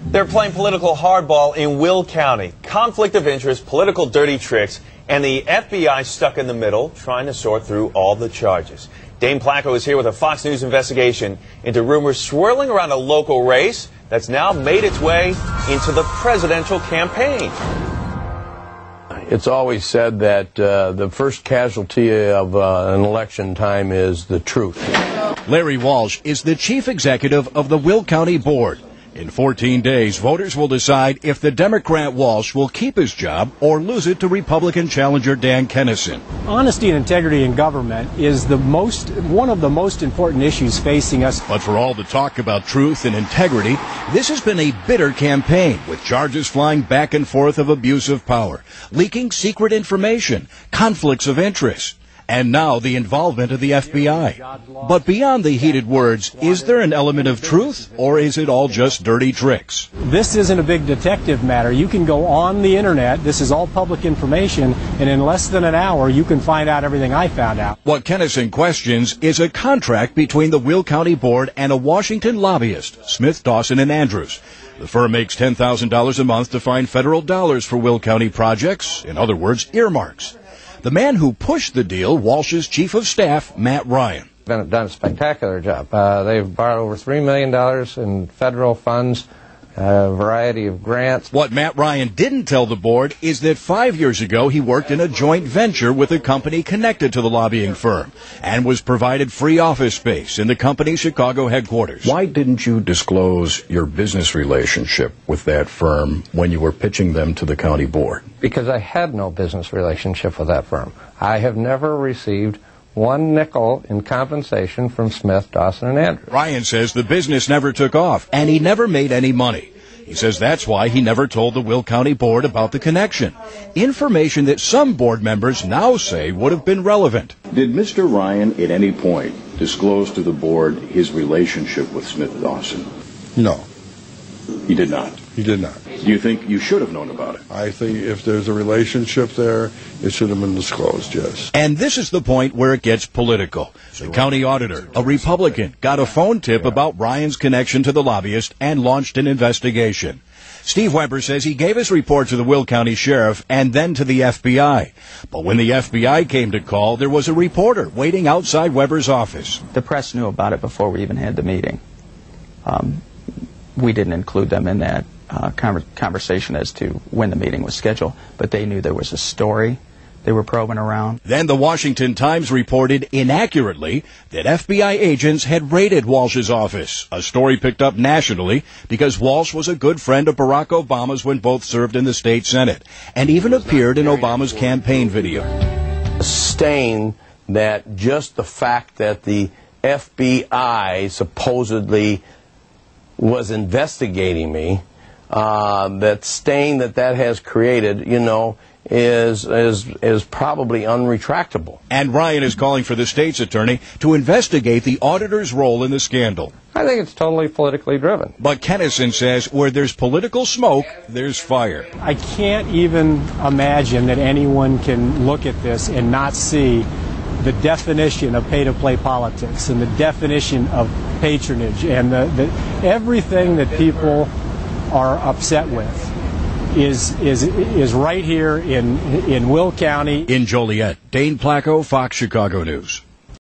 They're playing political hardball in Will County. Conflict of interest, political dirty tricks, and the FBI stuck in the middle, trying to sort through all the charges. Dane Placco is here with a Fox News investigation into rumors swirling around a local race that's now made its way into the presidential campaign. It's always said that the first casualty of an election time is the truth. Larry Walsh is the chief executive of the Will County Board. In 14 days, voters will decide if the Democrat Walsh will keep his job or lose it to Republican challenger Dan Kennison. Honesty and integrity in government is one of the most important issues facing us. But for all the talk about truth and integrity, this has been a bitter campaign with charges flying back and forth of abuse of power, leaking secret information, conflicts of interest, and now the involvement of the FBI. But beyond the heated words, is there an element of truth, or is it all just dirty tricks? This isn't a big detective matter. You can go on the internet, this is all public information, and in less than an hour you can find out everything I found out. What Kennison questions is a contract between the Will County Board and a Washington lobbyist, Smith, Dawson, and Andrews. The firm makes $10,000 a month to find federal dollars for Will County projects, in other words, earmarks. The man who pushed the deal, Walsh's chief of staff, Matt Ryan. Done a spectacular job. They've borrowed over $3 million in federal funds, a variety of grants. What Matt Ryan didn't tell the board is that 5 years ago he worked in a joint venture with a company connected to the lobbying firm and was provided free office space in the company's Chicago headquarters. Why didn't you disclose your business relationship with that firm when you were pitching them to the county board? Because I had no business relationship with that firm. I have never received one nickel in compensation from Smith, Dawson, and Andrews. Ryan says the business never took off, and he never made any money. He says that's why he never told the Will County Board about the connection. Information that some board members now say would have been relevant. Did Mr. Ryan at any point disclose to the board his relationship with Smith Dawson? No. He did not? He did not. Do you think you should have known about it? I think if there's a relationship there, it should have been disclosed, yes. And this is the point where it gets political. The county auditor, a Republican, got a phone tip about Ryan's connection to the lobbyist and launched an investigation. Steve Weber says he gave his report to the Will County Sheriff and then to the FBI. But when the FBI came to call, there was a reporter waiting outside Weber's office. The press knew about it before we even had the meeting. We didn't include them in that conversation as to when the meeting was scheduled, but they knew there was a story they were probing around. Then the Washington Times reported inaccurately that FBI agents had raided Walsh's office, a story picked up nationally because Walsh was a good friend of Barack Obama's when both served in the state Senate, and even appeared in Obama's campaign video. A stain that just the fact that the FBI supposedly was investigating me, that stain that has created, is probably unretractable. And Ryan is calling for the state's attorney to investigate the auditor's role in the scandal. I think it's totally politically driven. But Kennison says where there's political smoke, there's fire. I can't even imagine that anyone can look at this and not see the definition of pay-to-play politics and the definition of patronage and everything that people are upset with is right here in Will County. In Joliet, Dane Placco, Fox Chicago News.